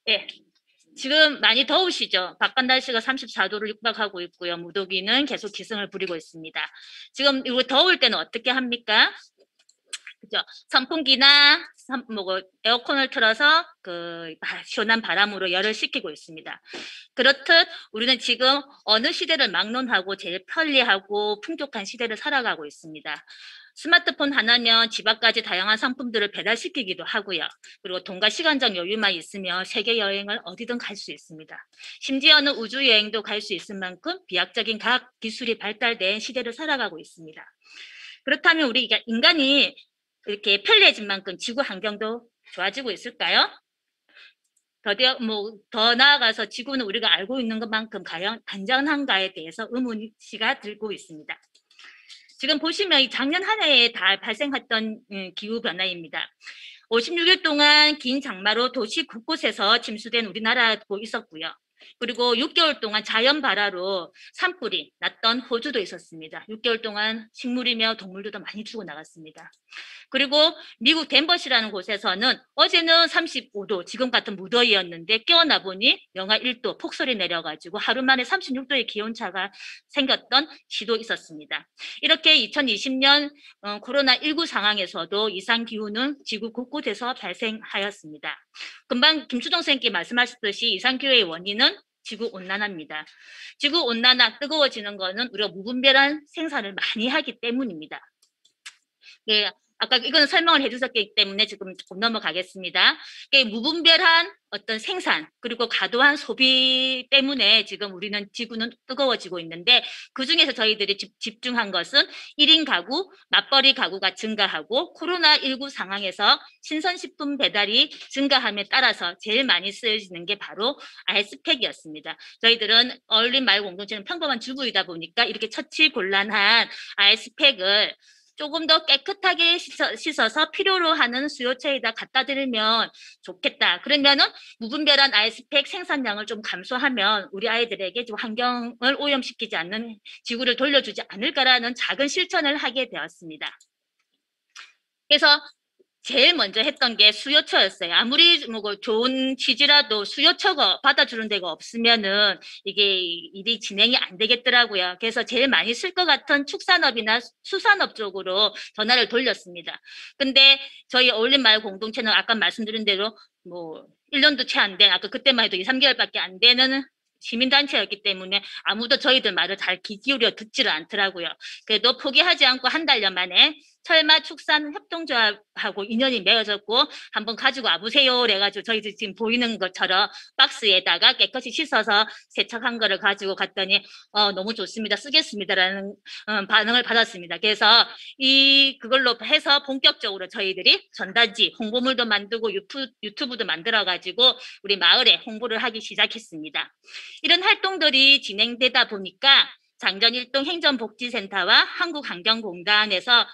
예. 지금 많이 더우시죠? 바깥 날씨가 34도를 육박하고 있고요. 무더기는 계속 기승을 부리고 있습니다. 지금 이거 더울 때는 어떻게 합니까? 그죠? 선풍기나 에어컨을 틀어서 시원한 바람으로 열을 식히고 있습니다. 그렇듯 우리는 지금 어느 시대를 막론하고 제일 편리하고 풍족한 시대를 살아가고 있습니다. 스마트폰 하나면 집 앞까지 다양한 상품들을 배달시키기도 하고요. 그리고 돈과 시간적 여유만 있으면 세계 여행을 어디든 갈 수 있습니다. 심지어는 우주 여행도 갈 수 있을 만큼 비약적인 과학 기술이 발달된 시대를 살아가고 있습니다. 그렇다면 우리 인간이 이렇게 편리해진 만큼 지구 환경도 좋아지고 있을까요? 더 나아가서 지구는 우리가 알고 있는 것만큼 과연 안전한가에 대해서 의문시가 들고 있습니다. 지금 보시면 이 작년 한 해에 다 발생했던 기후변화입니다. 56일 동안 긴 장마로 도시 곳곳에서 침수된 우리나라도 있었고요. 그리고 6개월 동안 자연 발화로 산불이 났던 호주도 있었습니다. 6개월 동안 식물이며 동물들도 많이 죽어 나갔습니다. 그리고 미국 덴버시라는 곳에서는 어제는 35도, 지금 같은 무더위였는데 깨어나 보니 영하 1도 폭설이 내려가지고 하루 만에 36도의 기온차가 생겼던 시도 있었습니다. 이렇게 2020년 코로나19 상황에서도 이상기후는 지구 곳곳에서 발생하였습니다. 금방 김수정 선생님께 말씀하셨듯이 이상기후의 원인은 지구온난화입니다. 지구온난화, 뜨거워지는 거는 우리가 무분별한 생산을 많이 하기 때문입니다. 예, 아까 이거는 설명을 해주셨기 때문에 지금 조금 넘어가겠습니다. 무분별한 어떤 생산 그리고 과도한 소비 때문에 지금 우리는 지구는 뜨거워지고 있는데 그중에서 저희들이 집중한 것은 1인 가구, 맞벌이 가구가 증가하고 코로나19 상황에서 신선식품 배달이 증가함에 따라서 제일 많이 쓰여지는 게 바로 아이스팩이었습니다. 저희들은 어울림 마을 공동체는 평범한 주부이다 보니까 이렇게 처치곤란한 아이스팩을 조금 더 깨끗하게 씻어서 필요로 하는 수요처에다 갖다 드리면 좋겠다. 그러면은 무분별한 아이스팩 생산량을 좀 감소하면 우리 아이들에게 좀 환경을 오염시키지 않는 지구를 돌려주지 않을까라는 작은 실천을 하게 되었습니다. 그래서 제일 먼저 했던 게 수요처였어요. 아무리 좋은 취지라도 수요처가 받아주는 데가 없으면은 이게 일이 진행이 안 되겠더라고요. 그래서 제일 많이 쓸 것 같은 축산업이나 수산업 쪽으로 전화를 돌렸습니다. 근데 저희 어울림마을 공동체는 아까 말씀드린 대로 1년도 채 안 된, 아까 그때만 해도 2, 3개월밖에 안 되는 시민단체였기 때문에 아무도 저희들 말을 잘 귀 기울여 듣지를 않더라고요. 그래도 포기하지 않고 한 달여 만에 철마 축산 협동조합하고 인연이 맺어졌고 한번 가지고 와보세요. 그래가지고 저희들 지금 보이는 것처럼 박스에다가 깨끗이 씻어서 세척한 거를 가지고 갔더니 너무 좋습니다. 쓰겠습니다라는 반응을 받았습니다. 그래서 그걸로 해서 본격적으로 저희들이 전단지 홍보물도 만들고 유튜브도 만들어가지고 우리 마을에 홍보를 하기 시작했습니다. 이런 활동들이 진행되다 보니까 장전일동 행정복지센터와 한국환경공단에서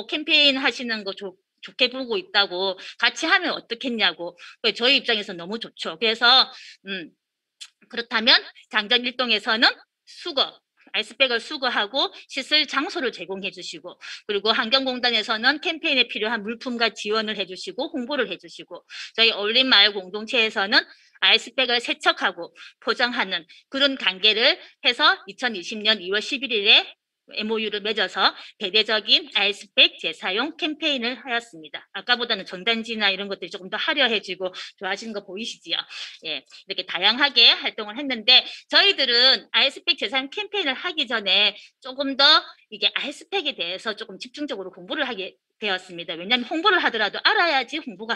캠페인 하시는 거 좋게 보고 있다고 같이 하면 어떻겠냐고. 저희 입장에서 너무 좋죠. 그래서 그렇다면 장전일동에서는 아이스백을 수거하고 씻을 장소를 제공해 주시고 그리고 환경공단에서는 캠페인에 필요한 물품과 지원을 해주시고 홍보를 해주시고 저희 어울림마을 공동체에서는 아이스백을 세척하고 포장하는 그런 관계를 해서 2020년 2월 11일에 MOU를 맺어서 대대적인 아이스백 재사용 캠페인을 하였습니다. 아까보다는 전단지나 이런 것들이 조금 더 화려해지고 좋아지는 거 보이시지요? 예, 이렇게 다양하게 활동을 했는데 저희들은 아이스백 재사용 캠페인을 하기 전에 조금 더 이게 아이스팩에 대해서 조금 집중적으로 공부를 하게 되었습니다. 왜냐하면 홍보를 하더라도 알아야지 홍보가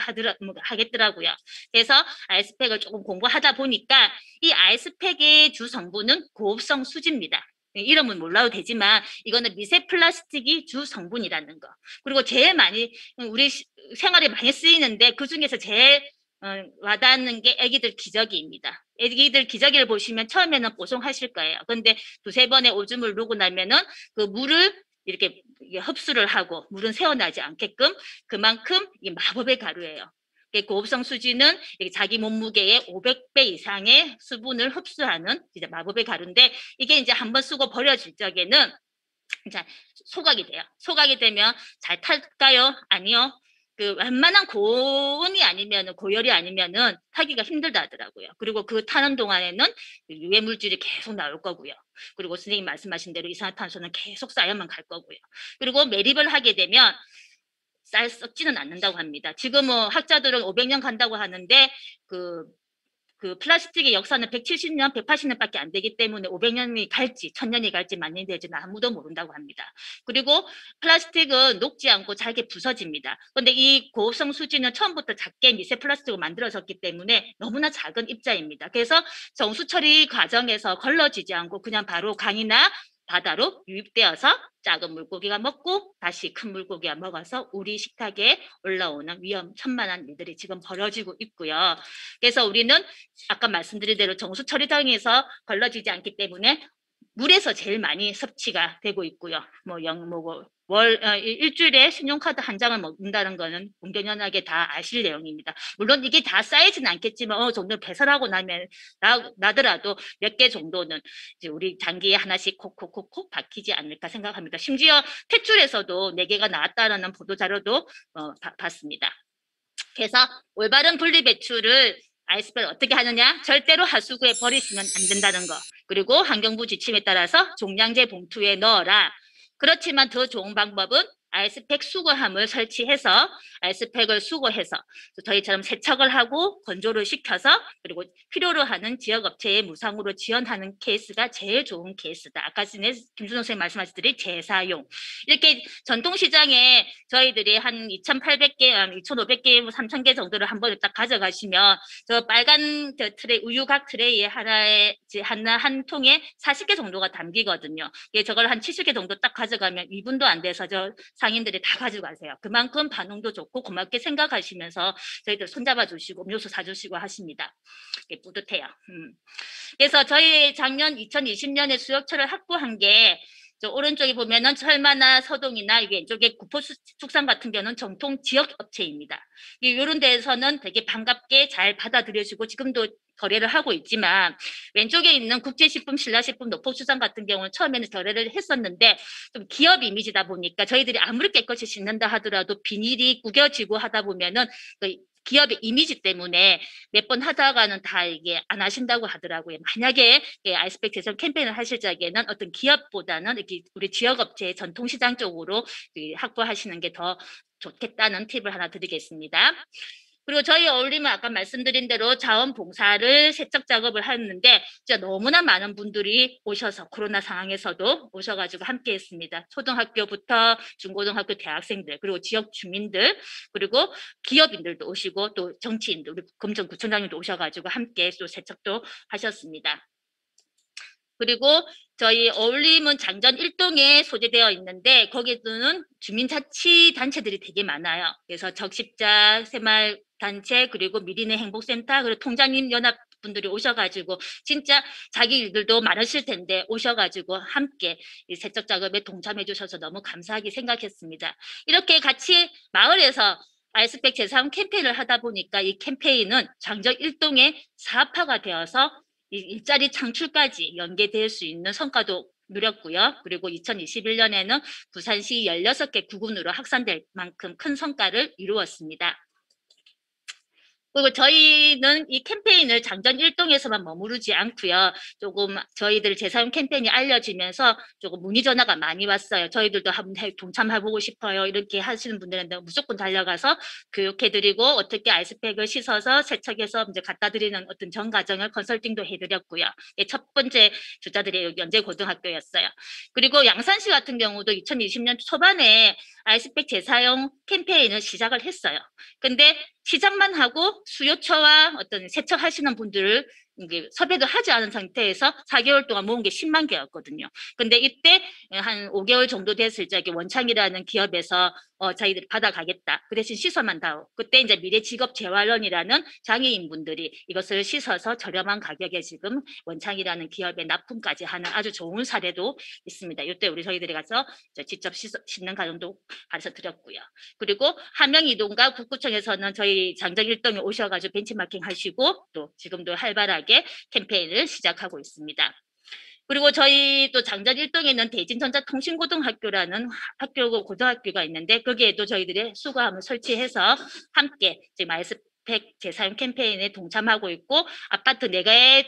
하겠더라고요. 그래서 아이스팩을 조금 공부하다 보니까 이 아이스팩의 주 성분은 고흡성 수지입니다. 이름은 몰라도 되지만 이거는 미세 플라스틱이 주 성분이라는 거. 그리고 제일 많이 우리 생활에 많이 쓰이는데 그중에서 제일 와닿는 게 애기들 기저귀입니다. 애기들 기저귀를 보시면 처음에는 뽀송하실 거예요. 근데 두세 번의 오줌을 누고 나면은 그 물을 이렇게 흡수를 하고 물은 새어나지 않게끔 그만큼 이게 마법의 가루예요. 고흡성 수지는 자기 몸무게의 500배 이상의 수분을 흡수하는 이제 마법의 가루인데 이게 이제 한번 쓰고 버려질 적에는 자, 소각이 돼요. 소각이 되면 잘 탈까요? 아니요. 그 웬만한 고온이 아니면 고열이 아니면은 타기가 힘들다 하더라고요. 그리고 그 타는 동안에는 유해 물질이 계속 나올 거고요. 그리고 선생님 말씀하신 대로 이산화탄소는 계속 쌓여만 갈 거고요. 그리고 매립을 하게 되면 썩지는 않는다고 합니다. 지금 뭐 학자들은 500년 간다고 하는데 그 플라스틱의 역사는 170년, 180년밖에 안 되기 때문에 500년이 갈지 1000년이 갈지 만년이 될지는 아무도 모른다고 합니다. 그리고 플라스틱은 녹지 않고 잘게 부서집니다. 그런데 이 고성 수지는 처음부터 작게 미세 플라스틱으로 만들어졌기 때문에 너무나 작은 입자입니다. 그래서 정수 처리 과정에서 걸러지지 않고 그냥 바로 강이나 바다로 유입되어서 작은 물고기가 먹고 다시 큰 물고기가 먹어서 우리 식탁에 올라오는 천만한 일들이 지금 벌어지고 있고요. 그래서 우리는 아까 말씀드린 대로 정수 처리장에서 걸러지지 않기 때문에 물에서 제일 많이 섭취가 되고 있고요. 일주일에 신용카드 한 장을 먹는다는 거는 공견연하게 다 아실 내용입니다. 물론 이게 다 쌓이지는 않겠지만 어느 정도 배설하고 나더라도 몇 개 정도는 이제 우리 장기에 하나씩 콕콕콕콕 박히지 않을까 생각합니다. 심지어 탯줄에서도 4개가 나왔다는 보도자료도 봤습니다. 그래서 올바른 분리 배출을 아이스팩을 어떻게 하느냐? 절대로 하수구에 버리시면 안 된다는 거. 그리고 환경부 지침에 따라서 종량제 봉투에 넣어라. 그렇지만 더 좋은 방법은 아이스팩 수거함을 설치해서 아이스팩을 수거해서 저희처럼 세척을 하고 건조를 시켜서 그리고 필요로 하는 지역업체에 무상으로 지원하는 케이스가 제일 좋은 케이스다. 아까 전에 김준호 선생님 말씀하셨듯이 재사용. 이렇게 전통시장에 저희들이 한 2,800개, 2,500개, 3,000개 정도를 한 번에 딱 가져가시면 저 빨간 우유각 트레이에 한 통에 40개 정도가 담기거든요. 저걸 한 70개 정도 딱 가져가면 2분도 안 돼서 저 상인들이 다 가져가세요. 그만큼 반응도 좋고 고맙게 생각하시면서 저희들 손잡아 주시고 음료수 사주시고 하십니다. 뿌듯해요. 그래서 저희 작년 2020년에 수요처를 확보한 게 저 오른쪽에 보면은 철마나 서동이나 왼쪽에 구포축산 같은 경우는 정통 지역 업체입니다. 이런 데에서는 되게 반갑게 잘 받아들여지고 지금도 거래를 하고 있지만 왼쪽에 있는 국제식품, 신라식품, 노포수산 같은 경우는 처음에는 거래를 했었는데 좀 기업 이미지다 보니까 저희들이 아무리 깨끗이 씻는다 하더라도 비닐이 구겨지고 하다 보면은 기업의 이미지 때문에 몇 번 하다가는 다 이게 안 하신다고 하더라고요. 만약에 아이스팩 재생 캠페인을 하실 적에는 어떤 기업보다는 이렇게 우리 지역업체의 전통시장 쪽으로 확보하시는 게 더 좋겠다는 팁을 하나 드리겠습니다. 그리고 저희 어울림은 아까 말씀드린 대로 자원봉사를 세척 작업을 하는데 진짜 너무나 많은 분들이 오셔서 코로나 상황에서도 오셔가지고 함께 했습니다. 초등학교부터 중고등학교 대학생들 그리고 지역 주민들 그리고 기업인들도 오시고 또 정치인들 우리 금정구청장님도 오셔가지고 함께 또 세척도 하셨습니다. 그리고 저희 어울림은 장전 1동에 소재되어 있는데 거기에는 주민자치단체들이 되게 많아요. 그래서 적십자, 새마을단체, 그리고 미리네 행복센터, 그리고 통장님 연합분들이 오셔가지고 진짜 자기 일들도 많으실 텐데 오셔가지고 함께 이 세척 작업에 동참해 주셔서 너무 감사하게 생각했습니다. 이렇게 같이 마을에서 아이스팩 재사용 캠페인을 하다 보니까 이 캠페인은 장전 1동에 사업화가 되어서 일자리 창출까지 연계될 수 있는 성과도 누렸고요. 그리고 2021년에는 부산시 16개 구군으로 확산될 만큼 큰 성과를 이루었습니다. 그리고 저희는 이 캠페인을 장전 1동에서만 머무르지 않고요. 조금 저희들 재사용 캠페인이 알려지면서 조금 문의 전화가 많이 왔어요. 저희들도 한번 동참해보고 싶어요. 이렇게 하시는 분들한테 무조건 달려가서 교육해드리고 어떻게 아이스팩을 씻어서 세척해서 이제 갖다 드리는 어떤 전 과정을 컨설팅도 해드렸고요. 첫 번째 주자들이 연제고등학교였어요. 그리고 양산시 같은 경우도 2020년 초반에 아이스팩 재사용 캠페인을 시작을 했어요. 근데 시작만 하고 수요처와 어떤 세척하시는 분들을 이게 섭외도 하지 않은 상태에서 4개월 동안 모은 게 10만 개였거든요. 근데 이때 한 5개월 정도 됐을 적에 원창이라는 기업에서 자기들이 받아가겠다. 그 대신 씻어만 다오. 그때 이제 미래직업재활원이라는 장애인분들이 이것을 씻어서 저렴한 가격에 지금 원창이라는 기업에 납품까지 하는 아주 좋은 사례도 있습니다. 이때 우리 저희들이 가서 직접 씻는 과정도 가르쳐 드렸고요. 그리고 함영이동과 북구청에서는 저희 장정 1동에 오셔가지고 벤치마킹 하시고 또 지금도 활발하게 캠페인을 시작하고 있습니다. 그리고 저희 또 장전 1동에 있는 대진전자통신고등학교라는 학교고 고등학교가 있는데 거기에도 저희들이 수거함을 설치해서 함께 지금 아이스팩 재사용 캠페인에 동참하고 있고 아파트 4개의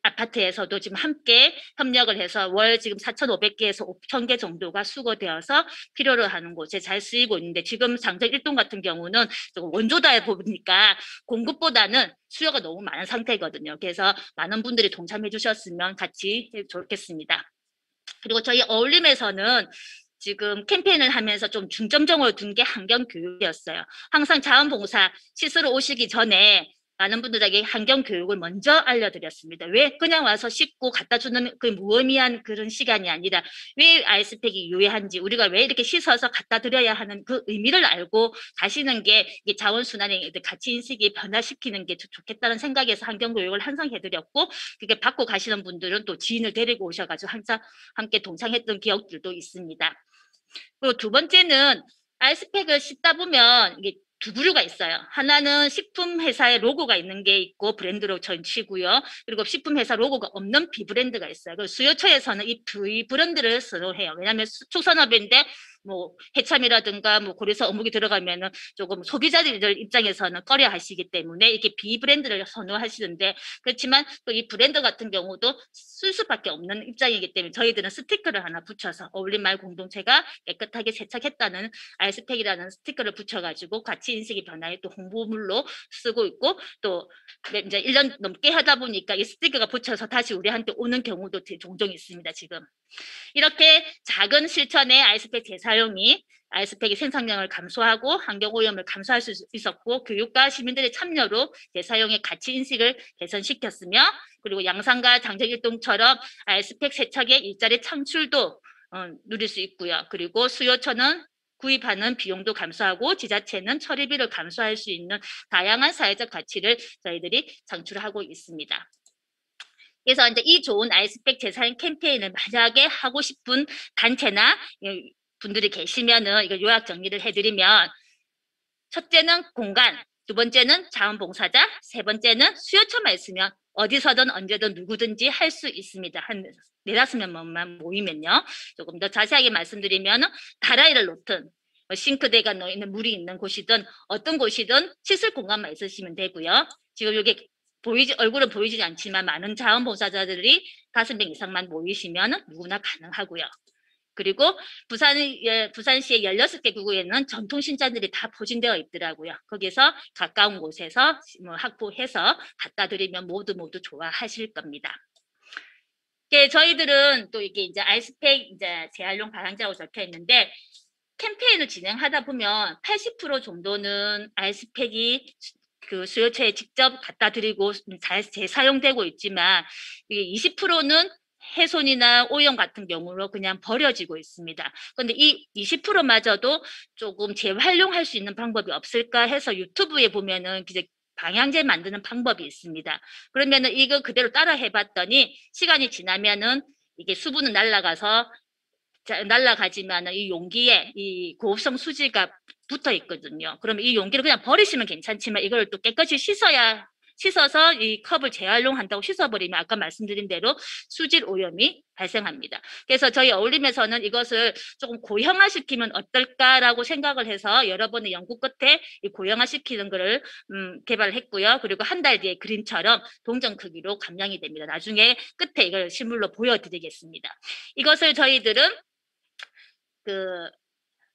아파트에서도 지금 함께 협력을 해서 월 지금 4,500개에서 5,000개 정도가 수거되어서 필요로 하는 곳에 잘 쓰이고 있는데 지금 장전 1동 같은 경우는 원조다 보니까 공급보다는 수요가 너무 많은 상태거든요. 그래서 많은 분들이 동참해 주셨으면 같이 좋겠습니다. 그리고 저희 어울림에서는 지금 캠페인을 하면서 좀 중점적으로 둔 게 환경교육이었어요. 항상 자원봉사 시설로 오시기 전에 많은 분들에게 환경교육을 먼저 알려드렸습니다. 왜 그냥 와서 씻고 갖다 주는 그 무의미한 그런 시간이 아니라 왜 아이스팩이 유해한지 우리가 왜 이렇게 씻어서 갖다 드려야 하는 그 의미를 알고 가시는 게 자원순환의 가치 인식이 변화시키는 게 좋겠다는 생각에서 환경교육을 항상 해드렸고 그게 받고 가시는 분들은 또 지인을 데리고 오셔가지고 항상 함께 동참했던 기억들도 있습니다. 그리고 두 번째는 아이스팩을 씻다 보면 이게 두 부류가 있어요. 하나는 식품 회사의 로고가 있는 게 있고 브랜드로 전치고요. 그리고 식품 회사 로고가 없는 비브랜드가 있어요. 그 수요처에서는 이 비브랜드를 선호해요. 왜냐하면 축산업인데 뭐 해참이라든가 뭐 고래사 어묵이 들어가면은 조금 소비자들 입장에서는 꺼려 하시기 때문에 이렇게 비브랜드를 선호하시는데 그렇지만 또 이 브랜드 같은 경우도 쓸 수밖에 없는 입장이기 때문에 저희들은 스티커를 하나 붙여서 어울림말 공동체가 깨끗하게 세척했다는 아이스팩이라는 스티커를 붙여가지고 가치 인식이 변화에 또 홍보물로 쓰고 있고 또 이제 1년 넘게 하다 보니까 이 스티커가 붙여서 다시 우리한테 오는 경우도 종종 있습니다. 지금 이렇게 작은 실천의 아이스팩 재사용이 아이스팩의 생산량을 감소하고 환경오염을 감소할 수 있었고 교육과 시민들의 참여로 재사용의 가치 인식을 개선시켰으며 그리고 양산과 장정일동처럼 아이스팩 세척의 일자리 창출도 누릴 수 있고요. 그리고 수요처는 구입하는 비용도 감소하고 지자체는 처리비를 감소할 수 있는 다양한 사회적 가치를 저희들이 창출하고 있습니다. 그래서 이제 이 좋은 아이스팩 재사용 캠페인을 만약에 하고 싶은 단체나 분들이 계시면은 이걸 요약 정리를 해드리면 첫째는 공간, 두 번째는 자원봉사자, 세 번째는 수요처만 있으면 어디서든 언제든 누구든지 할 수 있습니다. 한 4~5명만 모이면요. 조금 더 자세하게 말씀드리면 다라이를 놓든 싱크대가 있는 물이 있는 곳이든 어떤 곳이든 씻을 공간만 있으시면 되고요. 지금 여기 얼굴은 보이지 않지만 많은 자원봉사자들이 5명 이상만 모이시면 누구나 가능하고요. 그리고 부산시의 16개 구에는 전통신자들이 다 포진되어 있더라고요. 거기서 가까운 곳에서 확보해서 갖다 드리면 모두 좋아하실 겁니다. 저희들은 또 이게 이제 아이스팩 재활용 방향제라고 적혀 있는데 캠페인을 진행하다 보면 80% 정도는 아이스팩이 그 수요처에 직접 갖다 드리고 잘 재사용되고 있지만 20%는 훼손이나 오염 같은 경우로 그냥 버려지고 있습니다. 그런데 이 20%마저도 조금 재활용할 수 있는 방법이 없을까 해서 유튜브에 보면은 이제 방향제 만드는 방법이 있습니다. 그러면은 이거 그대로 따라 해봤더니 시간이 지나면은 이게 수분은 날아가지만 이 용기에 이 고흡성 수지가 붙어 있거든요. 그러면 이 용기를 그냥 버리시면 괜찮지만 이걸 또 깨끗이 씻어서 이 컵을 재활용한다고 씻어버리면 아까 말씀드린 대로 수질 오염이 발생합니다. 그래서 저희 어울림에서는 이것을 조금 고형화시키면 어떨까라고 생각을 해서 여러 번의 연구 끝에 이 고형화시키는 거를 개발을 했고요. 그리고 한 달 뒤에 그림처럼 동전 크기로 감량이 됩니다. 나중에 끝에 이걸 실물로 보여드리겠습니다. 이것을 저희들은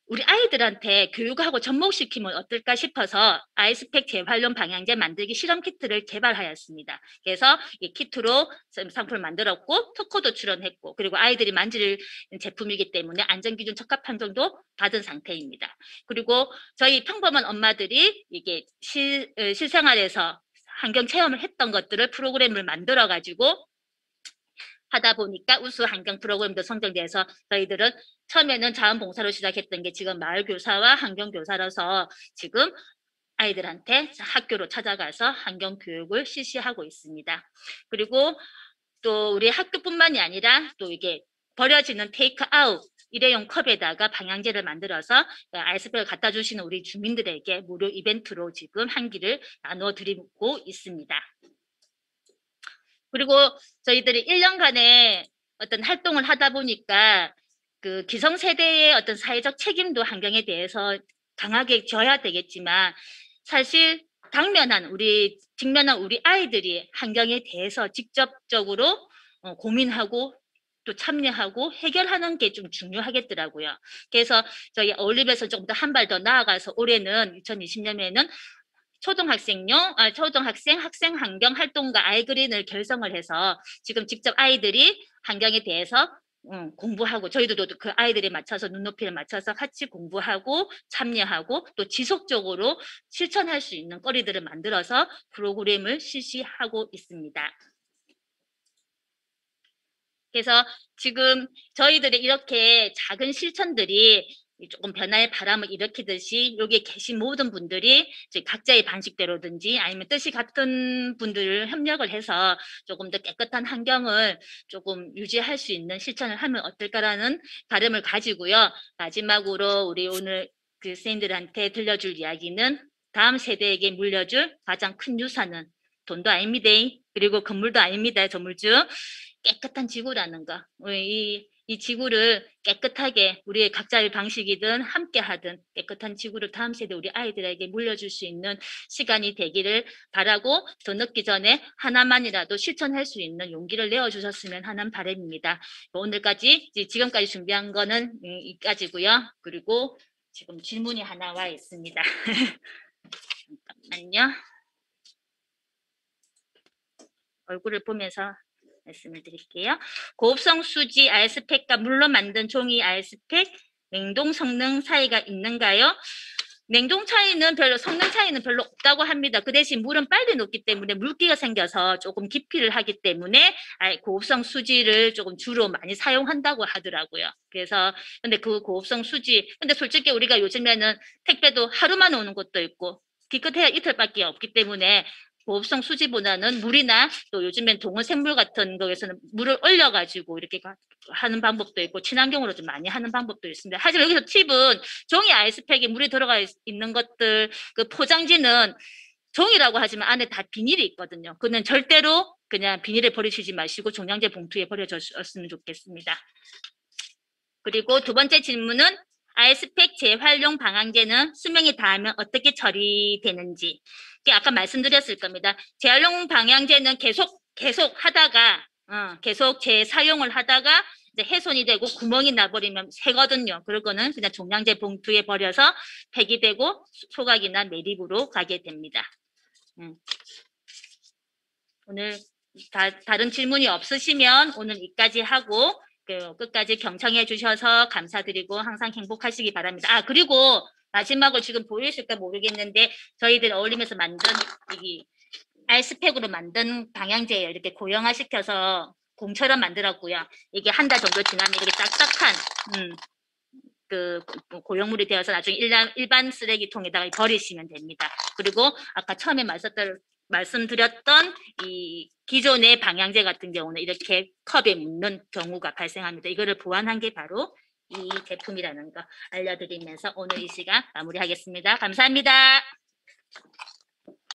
우리 아이들한테 교육하고 접목시키면 어떨까 싶어서 아이스팩 재활용 방향제 만들기 실험 키트를 개발하였습니다. 그래서 이 키트로 상품을 만들었고 특허도 출원했고 그리고 아이들이 만질 제품이기 때문에 안전기준 적합 판정도 받은 상태입니다. 그리고 저희 평범한 엄마들이 이게 실생활에서 환경 체험을 했던 것들을 프로그램을 만들어 가지고 하다 보니까 우수 환경 프로그램도 선정돼서 저희들은 처음에는 자원봉사로 시작했던 게 지금 마을교사와 환경교사로서 지금 아이들한테 학교로 찾아가서 환경교육을 실시하고 있습니다. 그리고 또 우리 학교뿐만이 아니라 또 이게 버려지는 테이크아웃 일회용 컵에다가 방향제를 만들어서 아이스팩을 갖다 주시는 우리 주민들에게 무료 이벤트로 지금 한기를 나눠 드리고 있습니다. 그리고 저희들이 1년간에 어떤 활동을 하다 보니까 그 기성세대의 어떤 사회적 책임도 환경에 대해서 강하게 져야 되겠지만 사실 직면한 우리 아이들이 환경에 대해서 직접적으로 고민하고 또 참여하고 해결하는 게 좀 중요하겠더라고요. 그래서 저희 어울립에서 조금 더 한 발 더 나아가서 올해는 2020년에는 초등학생 학생 환경 활동가 아이그린을 결성을 해서 지금 직접 아이들이 환경에 대해서 공부하고 저희도 그 아이들에 맞춰서 눈높이를 맞춰서 같이 공부하고 참여하고 또 지속적으로 실천할 수 있는 거리들을 만들어서 프로그램을 실시하고 있습니다. 그래서 지금 저희들의 이렇게 작은 실천들이 조금 변화의 바람을 일으키듯이 여기에 계신 모든 분들이 각자의 방식대로든지 아니면 뜻이 같은 분들 협력을 해서 조금 더 깨끗한 환경을 조금 유지할 수 있는 실천을 하면 어떨까라는 바람을 가지고요. 마지막으로 우리 오늘 그 선생님들한테 들려줄 이야기는 다음 세대에게 물려줄 가장 큰 유산은 돈도 아닙니다. 그리고 건물도 아닙니다. 건물주. 깨끗한 지구라는 거. 이 지구를 깨끗하게 우리의 각자의 방식이든 함께 하든 깨끗한 지구를 다음 세대 우리 아이들에게 물려줄 수 있는 시간이 되기를 바라고 더 늦기 전에 하나만이라도 실천할 수 있는 용기를 내어주셨으면 하는 바람입니다. 오늘까지 지금까지 준비한 거는 이까지고요. 그리고 지금 질문이 하나 와 있습니다. 잠깐만요. 얼굴을 보면서 말씀을 드릴게요. 고업성 수지 알스펙과 물로 만든 종이 알스펙 냉동 성능 차이가 있는가요? 냉동 차이는 성능 차이는 별로 없다고 합니다. 그 대신 물은 빨리 녹기 때문에 물기가 생겨서 조금 기피를 하기 때문에 고업성 수지를 조금 주로 많이 사용한다고 하더라고요. 그래서 근데 그 고업성 수지 근데 솔직히 우리가 요즘에는 택배도 하루만 오는 것도 있고 기껏해야 이틀밖에 없기 때문에 고업성 수지보다는 물이나 또 요즘엔 동원생물 같은 거에서는 물을 얼려가지고 이렇게 하는 방법도 있고 친환경으로 좀 많이 하는 방법도 있습니다. 하지만 여기서 팁은 종이 아이스팩에 물이 들어가 있는 것들 그 포장지는 종이라고 하지만 안에 다 비닐이 있거든요. 그는 절대로 그냥 비닐에 버리시지 마시고 종량제 봉투에 버려줬으면 좋겠습니다. 그리고 두 번째 질문은 아이스팩 재활용 방향제는 수명이 닿으면 어떻게 처리되는지. 아까 말씀드렸을 겁니다. 재활용 방향제는 계속 하다가 계속 재사용을 하다가 이제 훼손이 되고 구멍이 나버리면 새거든요. 그러고는 그냥 종량제 봉투에 버려서 폐기되고 소각이나 매립으로 가게 됩니다. 오늘 다른 질문이 없으시면 오늘 여기까지 하고 끝까지 경청해 주셔서 감사드리고 항상 행복하시기 바랍니다. 그리고 마지막으로 지금 보이실까 모르겠는데 저희들 어울리면서 만든 이 아이스팩으로 만든 방향제예요. 이렇게 고형화시켜서 공처럼 만들었고요. 이게 한 달 정도 지나면 이렇게 딱딱한 그 고형물이 되어서 나중에 일반 쓰레기통에다가 버리시면 됩니다. 그리고 아까 처음에 말씀드렸던 이 기존의 방향제 같은 경우는 이렇게 컵에 묻는 경우가 발생합니다. 이거를 보완한 게 바로 이 제품이라는 거 알려드리면서 오늘 이 시간 마무리하겠습니다. 감사합니다.